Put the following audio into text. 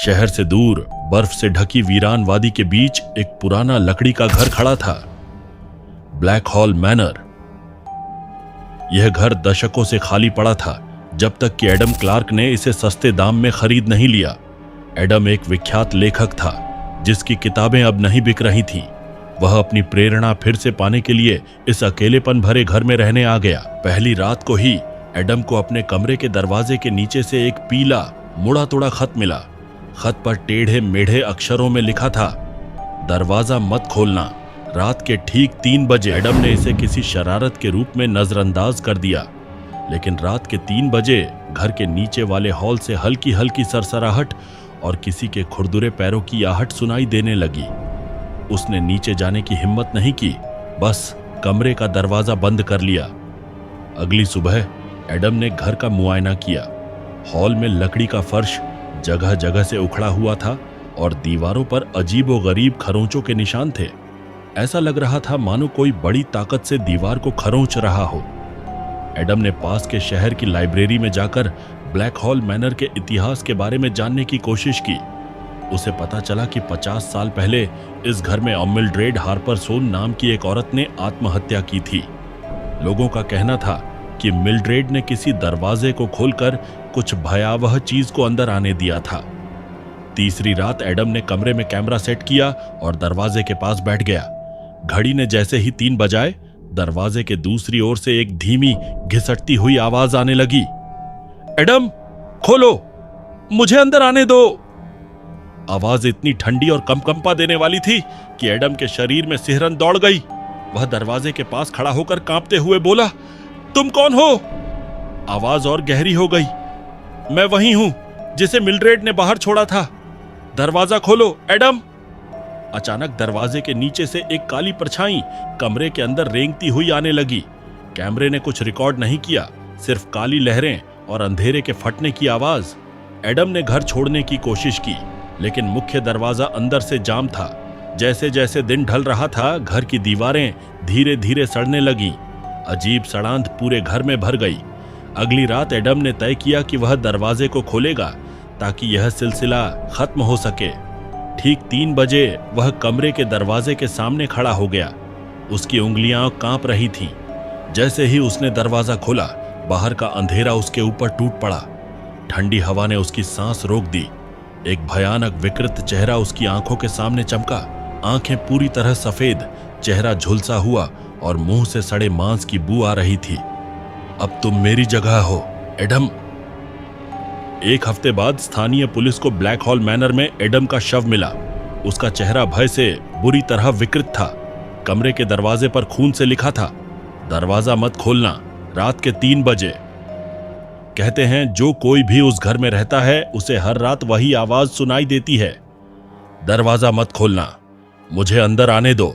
शहर से दूर बर्फ से ढकी वीरान वादी के बीच एक पुराना लकड़ी का घर खड़ा था, ब्लैक हॉल मैनर। यह घर दशकों से खाली पड़ा था, जब तक कि एडम क्लार्क ने इसे सस्ते दाम में खरीद नहीं लिया। एडम एक विख्यात लेखक था, जिसकी किताबें अब नहीं बिक रही थीं। वह अपनी प्रेरणा फिर से पाने के लिए इस अकेलेपन भरे घर में रहने आ गया। पहली रात को ही एडम को अपने कमरे के दरवाजे के नीचे से एक पीला मुड़ा तोड़ा खत मिला। खत पर टेढ़े मेढ़े अक्षरों में लिखा था, दरवाजा मत खोलना। रात के ठीक 3 बजे। एडम ने इसे किसी शरारत के रूप में नजरअंदाज कर दिया, लेकिन रात के 3 बजे घर के नीचे वाले हॉल से हल्की हल्की सरसराहट और किसी के खुरदुरे पैरों की आहट सुनाई देने लगी। उसने नीचे जाने की हिम्मत नहीं की, बस कमरे का दरवाजा बंद कर लिया। अगली सुबह एडम ने घर का मुआयना किया। हॉल में लकड़ी का फर्श जगह जगह से उखड़ा हुआ था और दीवारों पर अजीबोगरीब खरोंचों के निशान थे। ऐसा लग रहा था मानो कोई बड़ी ताकत से दीवार को खरोंच रहा हो। एडम ने पास के शहर की लाइब्रेरी में जाकर ब्लैक हॉल मैनर के इतिहास के बारे में जानने की कोशिश की। उसे पता चला कि 50 साल पहले इस घर में मिल्ड्रेड हार्परसोन नाम की एक औरत ने आत्महत्या की थी। लोगों का कहना था कि मिल्ड्रेड ने किसी दरवाजे को खोलकर कुछ भयावह चीज को अंदर आने दिया था। तीसरी रात एडम ने कमरे में कैमरा सेट किया और दरवाजे के पास बैठ गया। घड़ी ने जैसे ही 3 बजाए, दरवाजे के दूसरी ओर से एक धीमी घिसटती हुई आवाज आने लगी। एडम, खोलो, मुझे अंदर आने दो। आवाज इतनी ठंडी और कंपा देने वाली थी कि एडम के शरीर में सिहरन दौड़ गई। वह दरवाजे के पास खड़ा होकर कांपते हुए बोला, तुम कौन हो? आवाज और गहरी हो गई। मैं वही हूं जिसे मिल्ड्रेड ने बाहर छोड़ा था। दरवाजा खोलो एडम। अचानक दरवाजे के नीचे से एक काली परछाई कमरे के अंदर रेंगती हुई आने लगी। कैमरे ने कुछ रिकॉर्ड नहीं किया, सिर्फ काली लहरें और अंधेरे के फटने की आवाज। एडम ने घर छोड़ने की कोशिश की, लेकिन मुख्य दरवाजा अंदर से जाम था। जैसे जैसे दिन ढल रहा था, घर की दीवारें धीरे धीरे सड़ने लगीं। अजीब सड़ांध पूरे घर में भर गई। अगली रात एडम ने तय किया कि वह दरवाजे को खोलेगा ताकि यह सिलसिला खत्म हो सके। ठीक 3 बजे वह कमरे के दरवाजे के सामने खड़ा हो गया। उसकी उंगलियां कांप रही थीं। जैसे ही उसने दरवाजा खोला, बाहर का अंधेरा उसके ऊपर टूट पड़ा। ठंडी हवा ने उसकी सांस रोक दी। एक भयानक विकृत चेहरा उसकी आंखों के सामने चमका। आंखें पूरी तरह सफेद, चेहरा झुलसा हुआ और मुंह से सड़े मांस की बू आ रही थी। अब तुम मेरी जगह हो एडम। 1 हफ्ते बाद स्थानीय पुलिस को ब्लैक हॉल मैनर में एडम का शव मिला। उसका चेहरा भय से बुरी तरह विकृत था। कमरे के दरवाजे पर खून से लिखा था, दरवाजा मत खोलना, रात के 3 बजे। कहते हैं जो कोई भी उस घर में रहता है उसे हर रात वही आवाज सुनाई देती है, दरवाजा मत खोलना, मुझे अंदर आने दो।